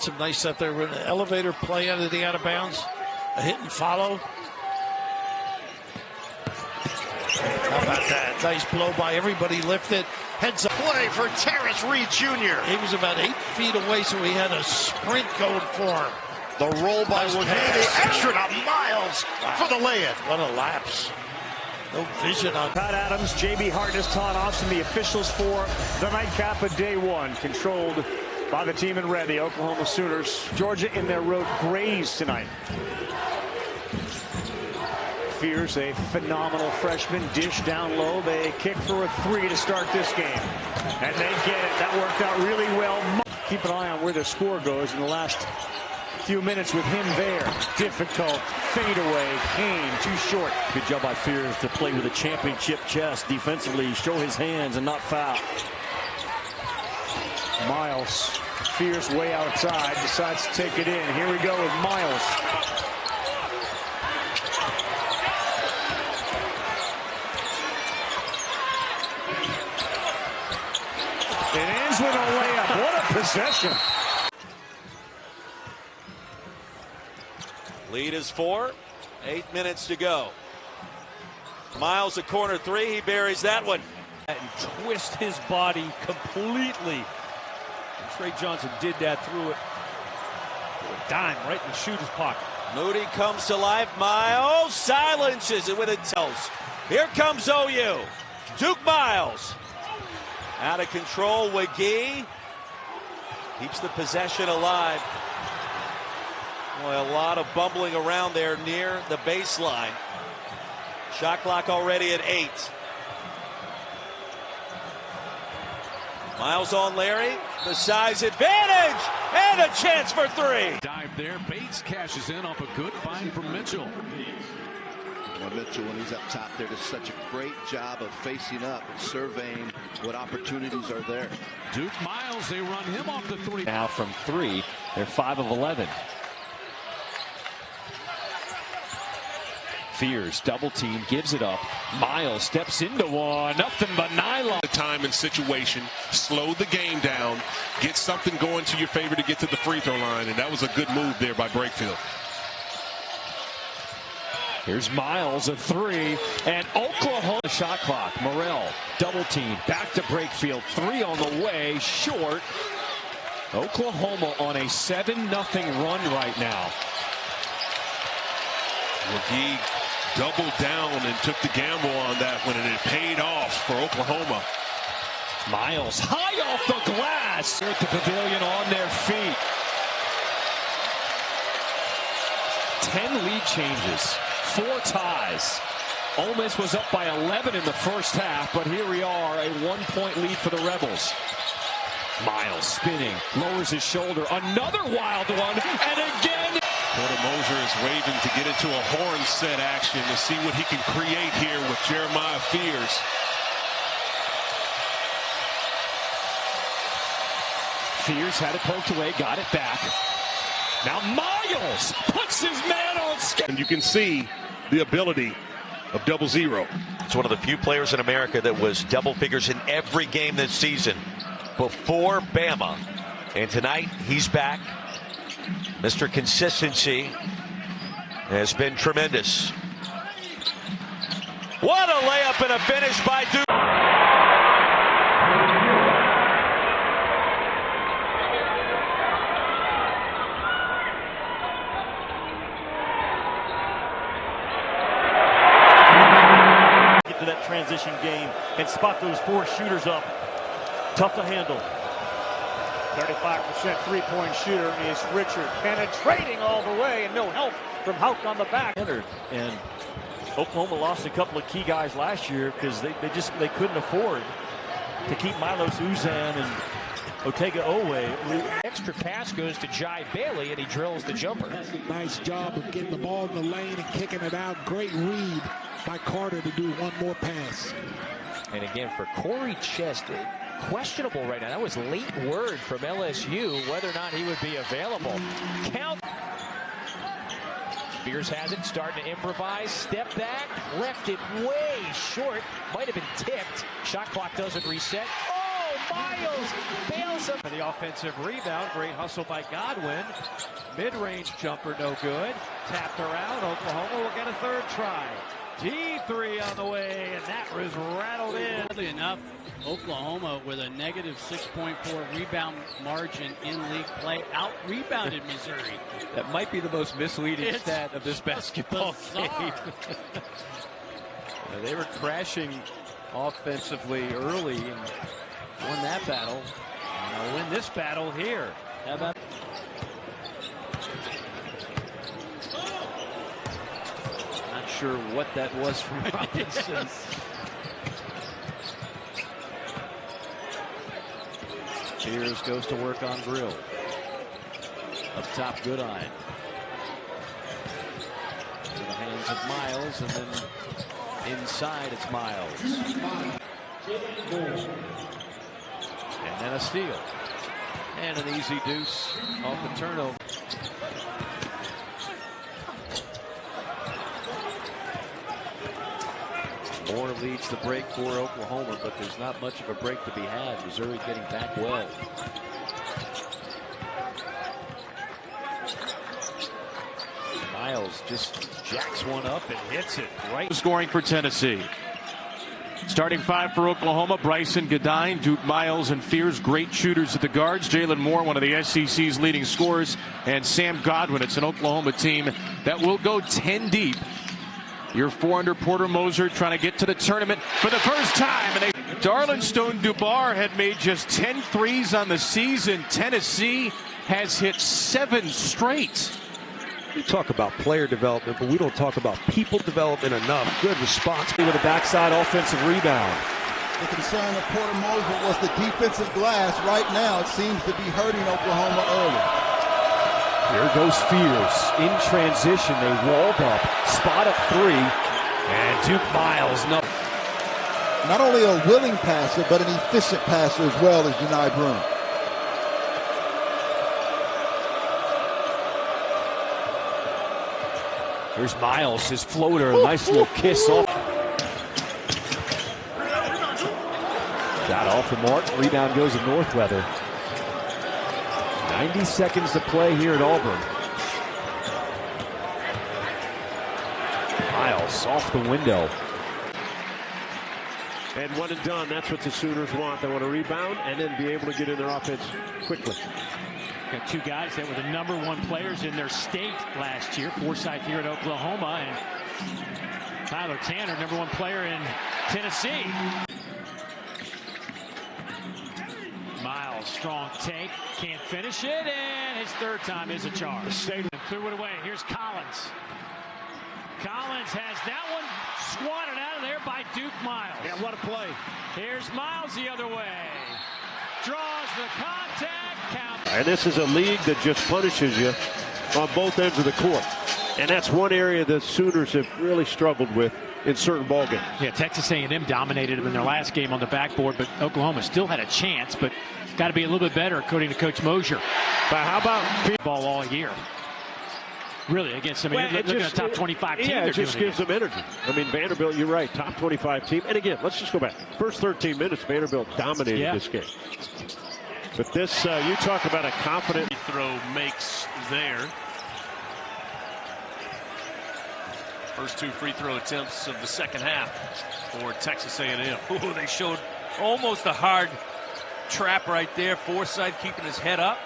Some nice stuff there with an elevator play out of the out of bounds. A hit and follow. How about that? Nice blow by everybody. Lifted. Heads up. Play for Terrence Reed Jr. He was about 8 feet away, so he had a sprint going for him. The roll by Wagee. Extra to Miles for the lay-in. What a lapse. No vision on Pat Adams, J.B. Hartness, Todd Austin, the officials for the nightcap of day one. Controlled by the team in red, the Oklahoma Sooners. Georgia in their road Grays tonight. Fears, a phenomenal freshman, dish down low. They kick for a 3 to start this game. And they get it. That worked out really well. Keep an eye on where the score goes in the last few minutes with him there. Difficult fadeaway. Kane too short. Good job by Fears to play with a championship chest defensively, show his hands and not foul. Miles, Fears way outside, decides to take it in. Here we go with Miles. It ends with a layup. What a possession. Lead is 4. 8 minutes to go. Miles a corner 3. He buries that one. And twist his body completely. Trey Johnson did that through it. A dime right in the shooter's pocket. Moody comes to life. Miles silences it with a toss. Here comes OU. Duke Miles. Out of control. Wagee keeps the possession alive. Boy, a lot of bumbling around there near the baseline. Shot clock already at 8. Miles on Larry, the size advantage, and a chance for 3. Dive there, Bates cashes in off a good find from Mitchell. Well, Mitchell, when he's up top there, does such a great job of facing up and surveying what opportunities are there. Duke Miles, they run him off the 3. Now from 3, they're 5 of 11. Fears, double team, gives it up. Miles steps into one. Nothing but nylon. Time and situation, slow the game down, get something going to your favor to get to the free throw line, and that was a good move there by Brakefield. Here's Miles, a 3, and Oklahoma shot clock. Morrell, double team, back to Brakefield. 3 on the way, short. Oklahoma on a 7-0 run right now. Wagee doubled down and took the gamble on that one, and it paid off for Oklahoma. Miles high off the glass. At the pavilion on their feet. 10 lead changes, 4 ties. Ole Miss was up by 11 in the first half, but here we are, a 1-point lead for the Rebels. Miles spinning, lowers his shoulder, another wild one, and again. Porter Moser is waving to get into a horn set action to see what he can create here with Jeremiah Fears. Fears had it poked away, got it back. Now Miles puts his man on schedule. And you can see the ability of 0-0. It's one of the few players in America that was double figures in every game this season before Bama. And tonight, he's back. Mr. Consistency has been tremendous. What a layup and a finish by Duke. Get to that transition game and spot those 4 shooters up. Tough to handle. 35% three-point shooter is Richard, penetrating all the way, and no help from Houck on the back. And Oklahoma lost a couple of key guys last year because they couldn't afford to keep Milos Uzan and Otega Owe. Extra pass goes to Jai Bailey, and he drills the jumper. Nice job of getting the ball in the lane and kicking it out. Great read by Carter to do one more pass. And again, for Corey Chester, questionable right now. That was late word from LSU whether or not he would be available. Count. Fears has it, starting to improvise. Step back, left it way short. Might have been tipped. Shot clock doesn't reset. Oh, Miles bails him. For the offensive rebound, great hustle by Godwin. Mid-range jumper, no good. Tapped around. Oklahoma will get a third try. T3 on the way, and that was rattled in. Oddly enough, Oklahoma with a negative 6.4 rebound margin in league play out-rebounded Missouri. That might be the most misleading stat of this basketball game. They were crashing offensively early and won that battle. And they'll win this battle here. How about? Not sure what that was from Robinson. Spears goes to work on Grill. Up top, Goodine. To the hands of Miles, and then inside it's Miles. And then a steal. And an easy deuce off the turnover. Moore leads the break for Oklahoma, but there's not much of a break to be had. Missouri getting back well. Miles just jacks one up and hits it right. Scoring for Tennessee. Starting five for Oklahoma: Bryson, Goodine, Duke Miles, and Fears. Great shooters at the guards. Jalen Moore, one of the SEC's leading scorers, and Sam Godwin. It's an Oklahoma team that will go 10 deep. Your 400 Porter Moser trying to get to the tournament for the first time. And Darlington Dubar had made just 10 threes on the season. Tennessee has hit 7 straight. We talk about player development, but we don't talk about people development enough. Good response. With a backside offensive rebound. The concern of Porter Moser was the defensive glass. Right now, it seems to be hurting Oklahoma early. Here goes Fears in transition. They walled up, spot up 3, and Duke Miles. No. Not only a willing passer, but an efficient passer as well as Janai Broome. Here's Miles, his floater, nice little kiss off. Got off the mark, rebound goes to Northweather. 90 seconds to play here at Auburn. Miles off the window. And one and done, that's what the Sooners want. They want to rebound and then be able to get in their offense quickly. Got two guys that were the #1 players in their state last year. Forsythe here at Oklahoma, and Tyler Tanner, #1 player in Tennessee. Miles, strong take, can't finish it, and his third time is a charge. And threw it away. Here's Collins. Collins has that one swatted out of there by Duke Miles. Yeah, what a play. Here's Miles the other way. Draws the contact. Count. And this is a league that just punishes you on both ends of the court. And that's one area the Sooners have really struggled with in certain ball games. Yeah, Texas A&M dominated them in their last game on the backboard, but Oklahoma still had a chance, but got to be a little bit better according to Coach Mosier. But how about ball all year? Really, against, I mean, well, looking at a top 25 team. Yeah, it just gives them energy. I mean, Vanderbilt, you're right, top 25 team. And again, let's just go back. First 13 minutes, Vanderbilt dominated this game. But this, you talk about a confident throw makes there. First 2 free throw attempts of the second half for Texas A&M. Ooh, they showed almost a hard trap right there. Forsythe keeping his head up.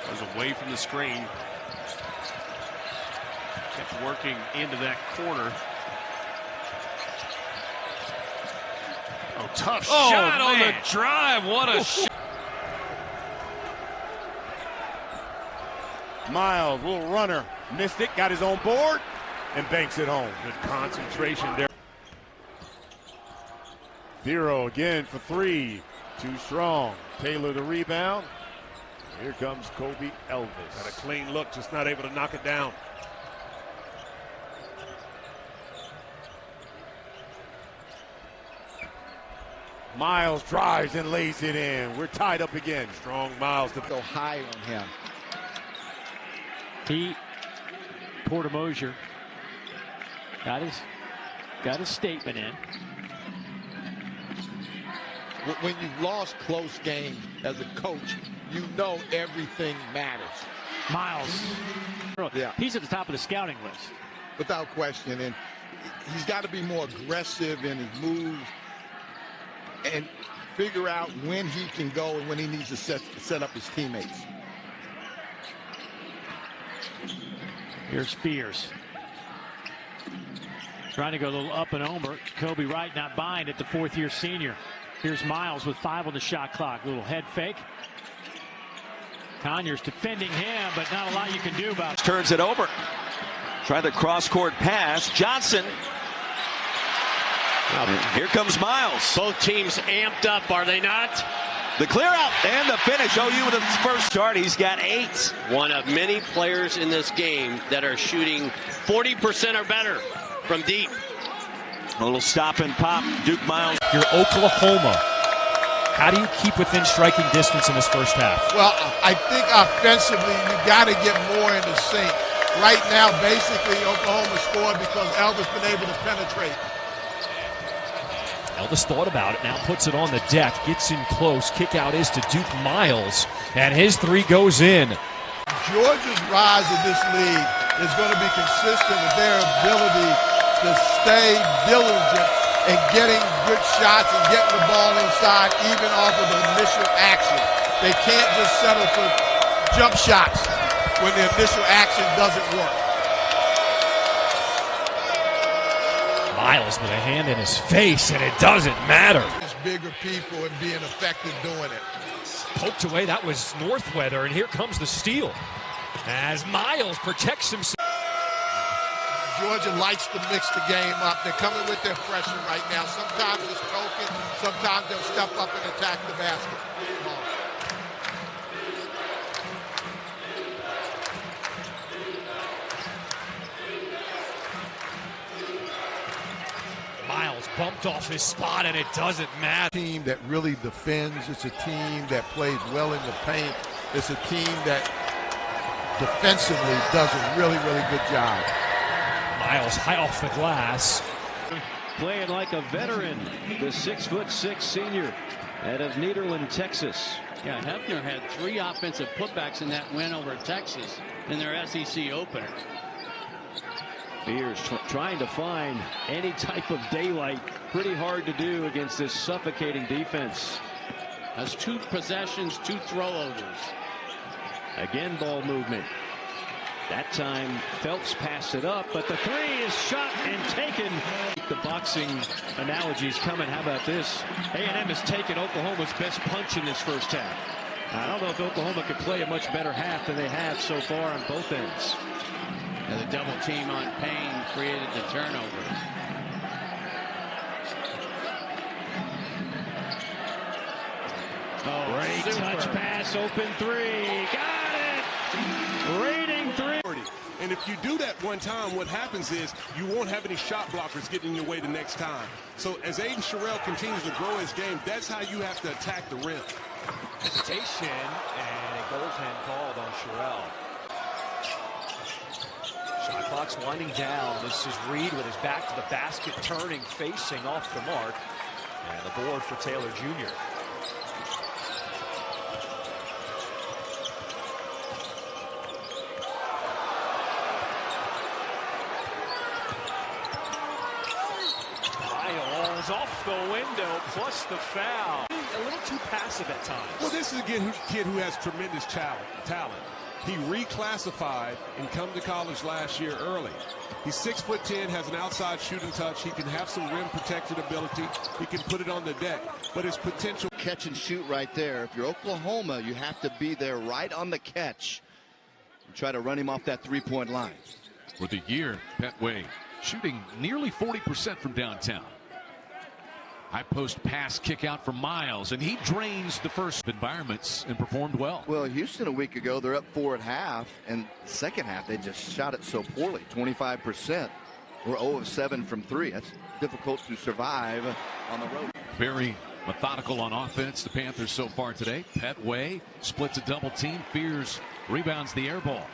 Was away from the screen. Kept working into that corner. Oh, tough shot on the drive. What a shot. Miles, little runner, missed it, got his own board, and banks it home. Good concentration there. Thero again for 3. Too strong. Taylor the rebound. Here comes Kobe Elvis. Got a clean look, just not able to knock it down. Miles drives and lays it in. We're tied up again. Strong Miles to go high on him. Porter Moser got his statement in. when you've lost close games as a coach, you know everything matters. Miles. Yeah. He's at the top of the scouting list. Without question. And he's got to be more aggressive in his moves and figure out when he can go and when he needs to set up his teammates. Here's Spears. Trying to go a little up and over. Kobe Wright not buying it, the fourth-year senior. Here's Miles with 5 on the shot clock. Little head fake. Conyers defending him, but not a lot you can do about it. Turns it over. Try the cross-court pass. Johnson. Here comes Miles. Both teams amped up, are they not? The clear out and the finish. OU with the first start. He's got 8. One of many players in this game that are shooting 40% or better from deep. A little stop and pop. Duke Miles. You're Oklahoma. How do you keep within striking distance in this first half? Well, I think offensively you got to get more in the sync. Right now, basically, Oklahoma scored because Elvis been able to penetrate. Elvis thought about it, now puts it on the deck, gets in close. Kick out is to Duke Miles, and his 3 goes in. Georgia's rise in this league is going to be consistent with their ability to stay diligent and getting good shots and getting the ball inside even off of the initial action. They can't just settle for jump shots when the initial action doesn't work. Miles with a hand in his face, and it doesn't matter. It's bigger people and being effective doing it. Poked away, that was Northweather, and here comes the steal as Miles protects himself. Georgia likes to mix the game up. They're coming with their pressure right now. Sometimes it's token, sometimes they'll step up and attack the basket. Miles bumped off his spot, and it doesn't matter. It's a team that really defends. It's a team that plays well in the paint. It's a team that defensively does a really, really good job. Miles high off the glass. Playing like a veteran, the 6'6" senior out of Nederland, Texas. Yeah, Hefner had 3 offensive putbacks in that win over Texas in their SEC opener. Spears trying to find any type of daylight. Pretty hard to do against this suffocating defense. That's 2 possessions, 2 throwovers. Again, ball movement. That time, Phelps passed it up, but the 3 is shot and taken. The boxing analogies coming. How about this? A&M has taken Oklahoma's best punch in this first half. I don't know if Oklahoma could play a much better half than they have so far on both ends. And the double team on Payne created the turnover. Oh, great touch pass, open 3. Got it! Rating 3. And if you do that one time, what happens is you won't have any shot blockers getting in your way the next time. So as Aiden Sherrill continues to grow his game, that's how you have to attack the rim. Hesitation, and a goaltend called on Sherrill. Shot clock's winding down. This is Reed with his back to the basket, turning, facing off the mark. And the board for Taylor Jr. Miles off the window, plus the foul. A little too passive at times. Well, this is a kid who has tremendous talent. He reclassified and come to college last year early. He's 6'10", has an outside shooting touch. He can have some rim protected ability. He can put it on the deck. But his potential catch and shoot right there. If you're Oklahoma, you have to be there right on the catch and try to run him off that 3-point line. For the year, Petway shooting nearly 40% from downtown. High post pass kick out from Miles, and he drains the first environments and performed well. Well, Houston a week ago, they're up 4 at half, and second half they just shot it so poorly, 25%. We're 0 of 7 from 3. That's difficult to survive on the road. Very methodical on offense, the Panthers so far today. Petway splits a double team. Fears rebounds the air ball.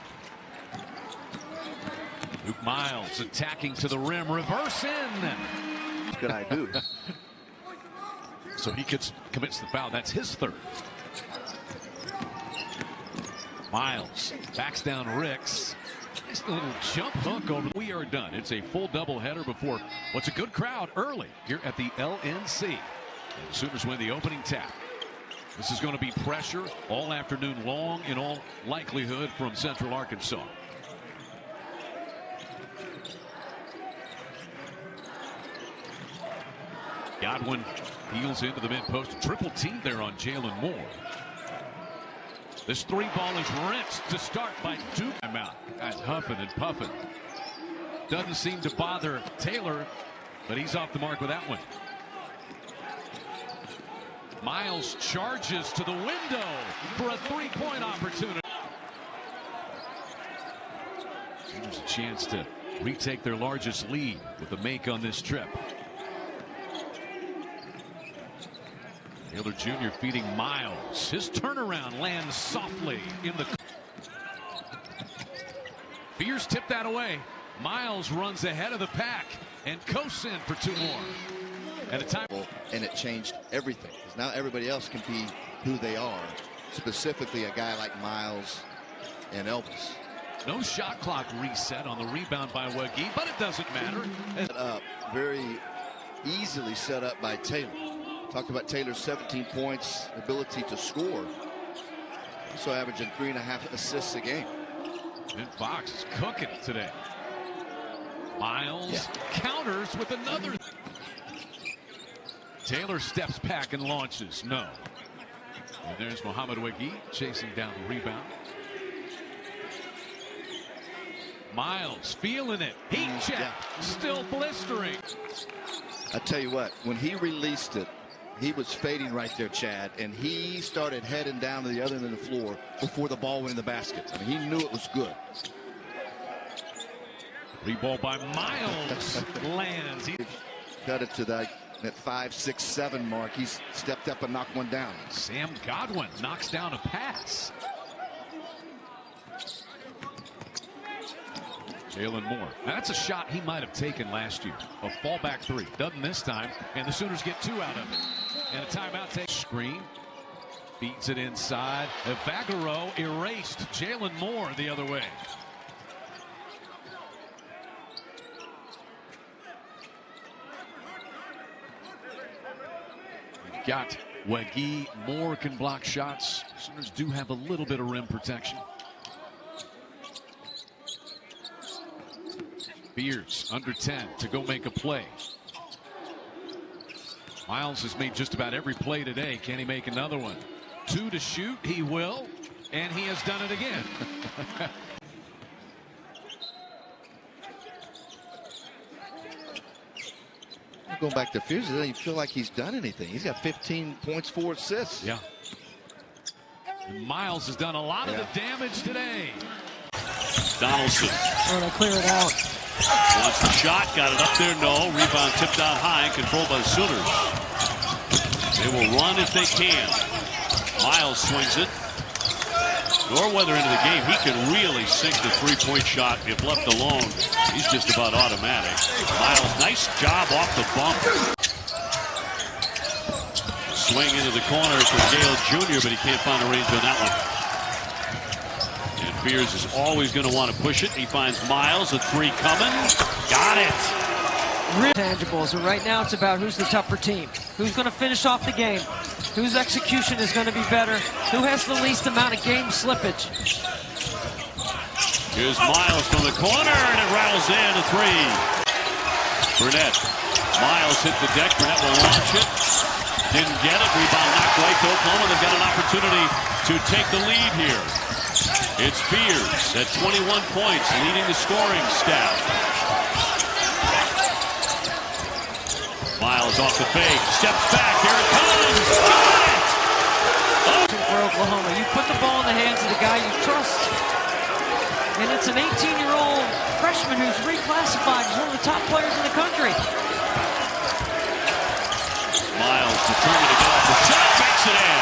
Duke Miles attacking to the rim, reverse in. Good I do. So he commits the foul. That's his third. Miles backs down Ricks. Nice little jump hook over. We are done. It's a full doubleheader before what's a good crowd early here at the LNC. The Sooners win the opening tap. This is going to be pressure all afternoon long in all likelihood from Central Arkansas. Godwin heels into the mid-post. Triple team there on Jalen Moore. This three ball is rinsed to start by Duke. I'm out. Guys huffing and puffing. Doesn't seem to bother Taylor, but he's off the mark with that one. Miles charges to the window for a three-point opportunity. There's a chance to retake their largest lead with a make on this trip. Taylor Jr. feeding Miles. His turnaround lands softly in the. Beers tip that away. Miles runs ahead of the pack and coasts in for two more. At a time. And it changed everything. Because now everybody else can be who they are. Specifically a guy like Miles and Elvis. No shot clock reset on the rebound by Wagee, but it doesn't matter. Very easily set up by Taylor. Talked about Taylor's 17 points, ability to score. Also averaging 3.5 assists a game. And Fox is cooking today. Miles counters with another. Taylor steps back and launches. No. And there's Mohamed Wagee chasing down the rebound. Miles feeling it. Heat check. Still blistering. I tell you what, when he released it, he was fading right there, Chad, and he started heading down to the other end of the floor before the ball went in the basket. I mean, he knew it was good. Reball by Miles lands. He cut it to that 5, 6, 7 mark. He's stepped up and knocked one down. Sam Godwin knocks down a pass. Jalen Moore. Now that's a shot he might have taken last year. A fallback three. Doesn't this time. And the Sooners get two out of it. And a timeout takes screen. Beats it inside. Evagaro erased. Jalen Moore the other way. We've got Wagee. Moore can block shots. Sooners do have a little bit of rim protection. Beers under 10 to go make a play. Miles has made just about every play today. Can he make another one? 2 to shoot. He will. And he has done it again. Going back to Fears, it doesn't even feel like he's done anything. He's got 15 points, 4 assists. Yeah. And Miles has done a lot of the damage today. Donaldson. Oh, they clear it out. Wants the shot, got it up there, no. Rebound tipped out high and controlled by the Sooners. They will run if they can. Miles swings it. Norweather into the game. He can really sink the three-point shot if left alone. He's just about automatic. Miles, nice job off the bump. Swing into the corner for Gale Jr., but he can't find a range on that one. Beers is always going to want to push it. He finds Miles, a three coming. Got it. Real tangibles. And right now it's about who's the tougher team. Who's going to finish off the game. Whose execution is going to be better. Who has the least amount of game slippage. Here's Miles from the corner, and it rattles in a three. Burnett. Miles hit the deck. Burnett will launch it. Didn't get it. Rebound knocked right to Oklahoma. They've got an opportunity to take the lead here. It's Beers at 21 points, leading the scoring staff. Miles off the fake, steps back, here it comes. Got it! For Oklahoma, you put the ball in the hands of the guy you trust. And it's an 18-year-old freshman who's reclassified as one of the top players in the country. Miles determined to get off the shot, makes it in.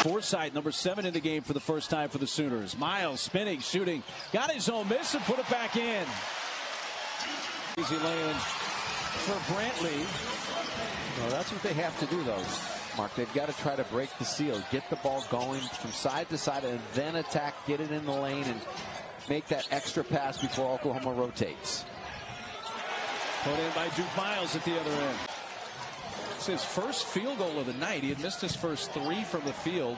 Forsythe, number 7 in the game for the first time for the Sooners. Miles spinning, shooting, got his own miss and put it back in. Easy lane for Brantley. Well, that's what they have to do, though, Mark. They've got to try to break the seal, get the ball going from side to side, and then attack, get it in the lane, and make that extra pass before Oklahoma rotates. Put in by Duke Miles at the other end. It's his first field goal of the night. He had missed his first 3 from the field.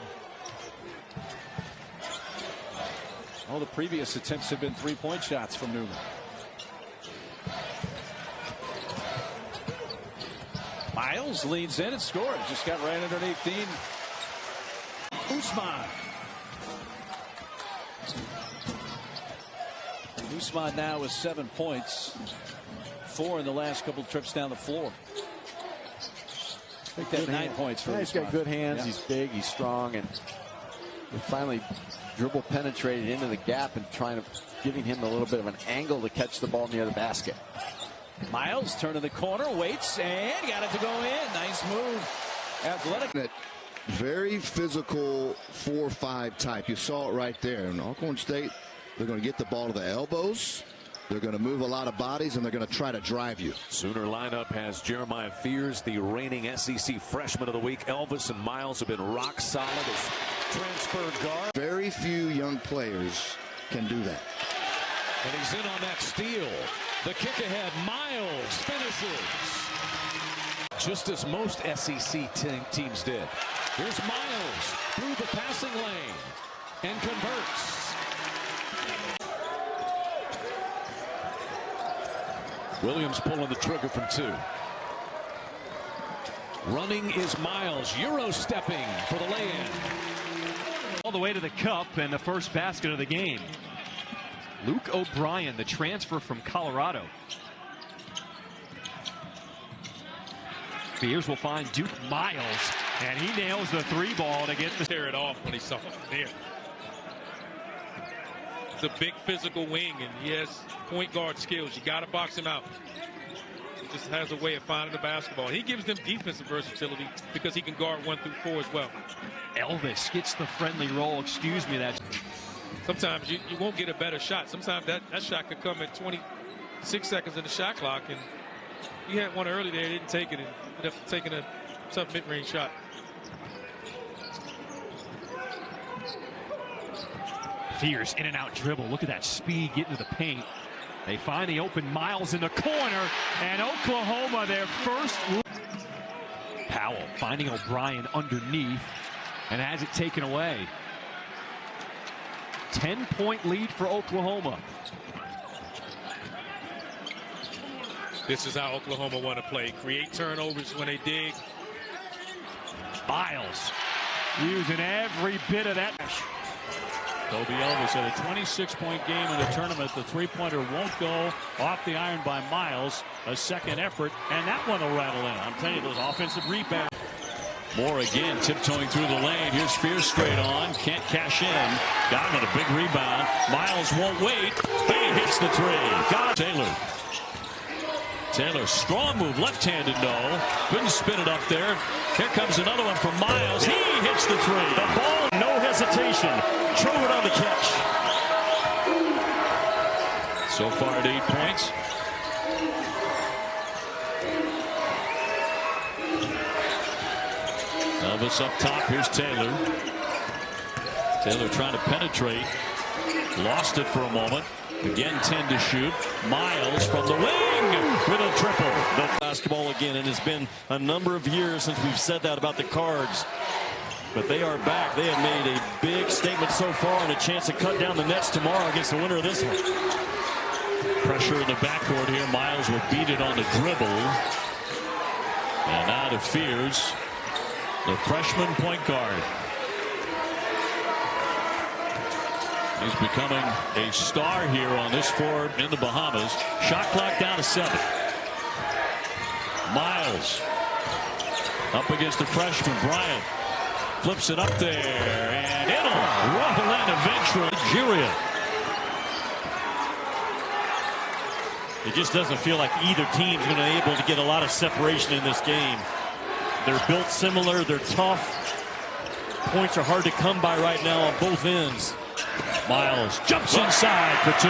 All the previous attempts have been 3-point shots from Newman. Miles leads in and scores. Just got right underneath Dean. Usman now with 7 points. 4 in the last couple trips down the floor. I think that 9 points for He's got good hands. Yeah. He's big. He's strong, and finally dribble penetrated into the gap and giving him a little bit of an angle to catch the ball near the basket. Miles turning the corner, waits, and got it to go in. Nice move. Athletic. Very physical 4-5 type. You saw it right there. In Alcorn State, they're going to get the ball to the elbows. They're going to move a lot of bodies, and they're going to try to drive you. Sooner lineup has Jeremiah Fears, the reigning SEC Freshman of the Week. Elvis and Miles have been rock solid as transfer guard. Very few young players can do that. And he's in on that steal. The kick ahead. Miles finishes. Just as most SEC teams did. Here's Miles through the passing lane and converts. Williams pulling the trigger from 2. Running is Miles. Euro stepping for the lay-in. All the way to the cup and the first basket of the game. Luke O'Brien, the transfer from Colorado. Fears will find Duke Miles, and he nails the 3-ball to get the tear it off when he saw it there. He's a big physical wing, and he has point guard skills. You got to box him out. He just has a way of finding the basketball. He gives them defensive versatility because he can guard 1 through 4 as well. Elvis gets the friendly roll. Excuse me, that. Sometimes you won't get a better shot. Sometimes that shot could come at 26 seconds in the shot clock, and he had one early there, didn't take it, and ended up taking a tough mid-range shot. Fears in and out dribble. Look at that speed getting to the paint. They find the open Miles in the corner, and Oklahoma their first. Powell finding O'Brien underneath and has it taken away. 10-point lead for Oklahoma. This is how Oklahoma want to play. Create turnovers when they dig. Miles using every bit of that. Kobe Elvis had a 26-point game in the tournament. The 3-pointer won't go off the iron by Miles. A second effort, and that one will rattle in. I'm telling you, those offensive rebounds. Moore again tiptoeing through the lane. Here's Fears straight on. Can't cash in. Got him with a big rebound. Miles won't wait. He hits the 3. Got Taylor. Taylor, strong move, left-handed, no. Couldn't spin it up there. Here comes another one from Miles. He hits the 3. The ball, no hesitation. Truitt on the catch. So far at 8 points. Elvis up top. Here's Taylor. Taylor trying to penetrate. Lost it for a moment. Again, 10 to shoot. Miles from the wing with a triple. The basketball again, and it's been a number of years since we've said that about the Cards. But they are back. They have made a big statement so far and a chance to cut down the nets tomorrow against the winner of this one. Pressure in the backcourt here. Miles will beat it on the dribble. And now to Fears, the freshman point guard. He's becoming a star here on this floor in the Bahamas. Shot clock down to 7. Miles up against the freshman Bryant. Flips it up there, and it'll roll in eventually. Nigeria. It just doesn't feel like either team's going to be able to get a lot of separation in this game. They're built similar. They're tough. Points are hard to come by right now on both ends. Miles jumps inside for 2.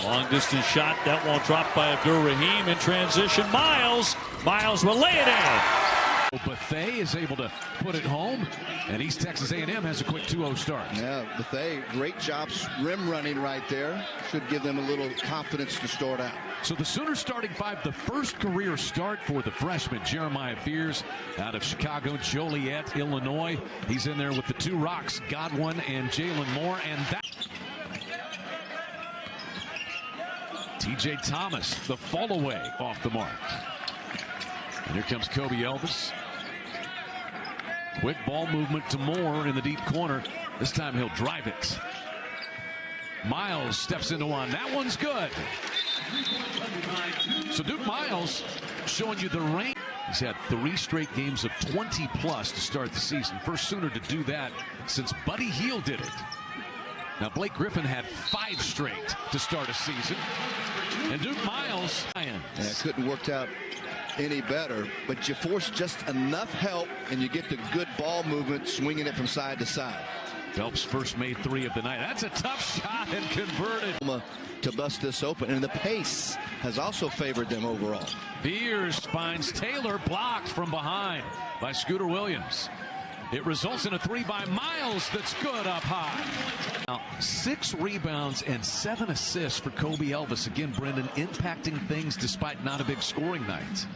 Long distance shot. That won't drop by Abdur Rahim in transition. Miles will lay it in. Bethea is able to put it home, and East Texas A&M has a quick 2-0 start. Yeah, Bethea, great job rim running right there. Should give them a little confidence to start out. So the Sooners starting five, the first career start for the freshman Jeremiah Fears out of Chicago, Joliet, Illinois. He's in there with the two rocks, Godwin and Jalen Moore, and that. TJ Thomas, the fall away off the mark. And here comes Kobe Elvis. Quick ball movement to Moore in the deep corner. This time he'll drive it. Miles steps into one. That one's good. So Duke Miles showing you the range. He's had 3 straight games of 20 plus to start the season. First Sooner to do that since Buddy Heel did it. Now Blake Griffin had 5 straight to start a season. And Duke Miles. Yeah, it couldn't worked out any better, but you force just enough help and you get the good ball movement, swinging it from side to side. Phelps first made 3 of the night. That's a tough shot and converted. To bust this open, and the pace has also favored them overall. Fears finds Taylor, blocked from behind by Scooter Williams. It results in a 3 by Miles that's good up high. Now, 6 rebounds and 7 assists for Kobe Elvis. Again, Brendan, impacting things despite not a big scoring night.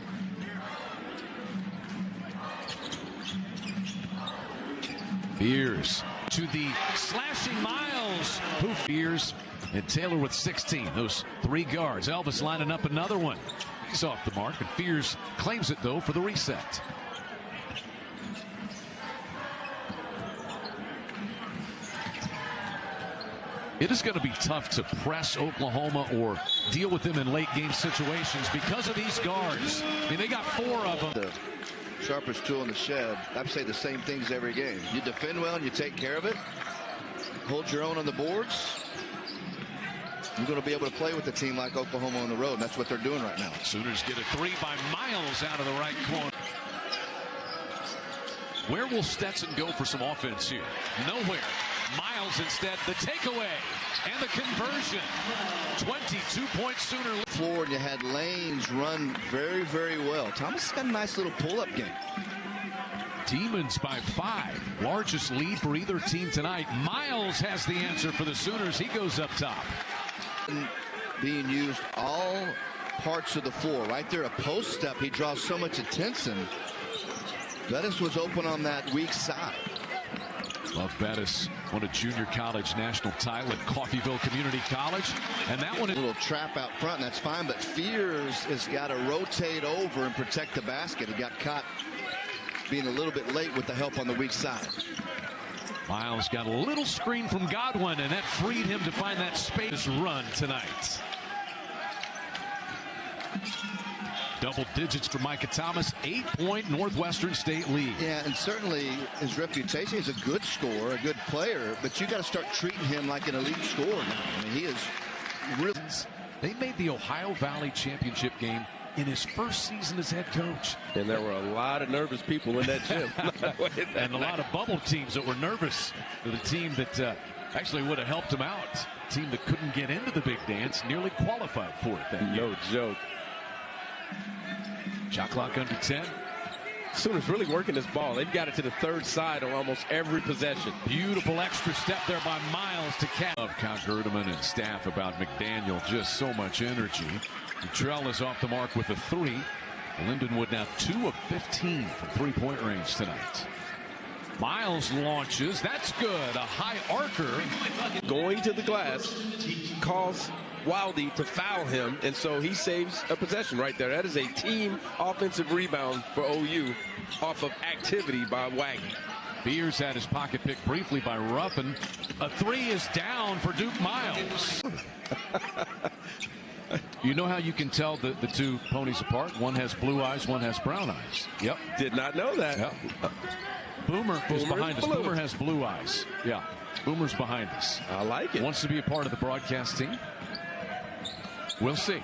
Fears to the slashing Miles, who Fears and Taylor with 16. Those 3 guards. Elvis lining up another one. He's off the mark, and Fears claims it, though, for the reset. It is going to be tough to press Oklahoma or deal with them in late game situations because of these guards. I mean, they got 4 of them. The sharpest tool in the shed. I'd say the same things every game. You defend well and you take care of it. Hold your own on the boards. You're going to be able to play with a team like Oklahoma on the road, and that's what they're doing right now. Sooners get a 3 by Miles out of the right corner. Where will Stetson go for some offense here? Nowhere. Miles instead, the takeaway and the conversion. 22-point Sooner floor, and you had Lanes run very, very well. Thomas has got a nice little pull-up game. Demons by 5. Largest lead for either team tonight. Miles has the answer for the Sooners. He goes up top. Being used all parts of the floor. Right there, a post step. He draws so much attention. Bettis was open on that weak side. Love Bettis won a junior college national title at Coffeyville Community College. And that one, a little trap out front, and that's fine. But Fears has got to rotate over and protect the basket. He got caught being a little bit late with the help on the weak side. Miles got a little screen from Godwin, and that freed him to find that space run tonight. Double digits for Micah Thomas, 8-point Northwestern State lead. Yeah, and certainly his reputation is a good scorer, a good player, but you got to start treating him like an elite scorer now. I mean, he is really. They made the Ohio Valley Championship game in his first season as head coach. And there were a lot of nervous people in that gym. And a lot of bubble teams that were nervous for the team that actually would have helped him out. A team that couldn't get into the big dance nearly qualified for it that year. No joke. Shot clock under 10. Sooners really working this ball. They've got it to the third side on almost every possession. Beautiful extra step there by Miles to catch. Of Kyle Gerdeman and staff about McDaniel. Just so much energy. Trell is off the mark with a 3. Lindenwood now 2 of 15 from 3-point range tonight. Miles launches. That's good. A high archer. Going to the glass caused Wildy to foul him, and so he saves a possession right there. That is a team offensive rebound for OU off of activity by Wagner. Fears had his pocket picked briefly by Ruffin. A 3 is down for Duke Miles. You know how you can tell the 2 ponies apart? One has blue eyes, one has brown eyes. Yep. Did not know that. Yep. Boomer is behind us. Boomer has blue eyes. Yeah. Boomer's behind us. I like it. Wants to be a part of the broadcast team. We'll see.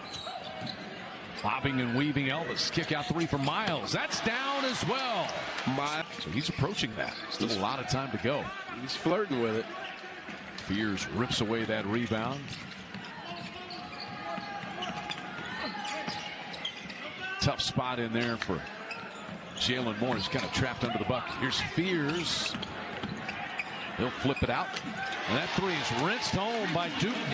Bobbing and weaving Elvis. Kick out 3 for Miles. That's down as well. So he's approaching that. Still a lot of time to go. He's flirting with it. Fears rips away that rebound. tough spot in there for Jalen Moore. He's kind of trapped under the bucket. Here's Fears. He'll flip it out. And that three is rinsed home by Duke.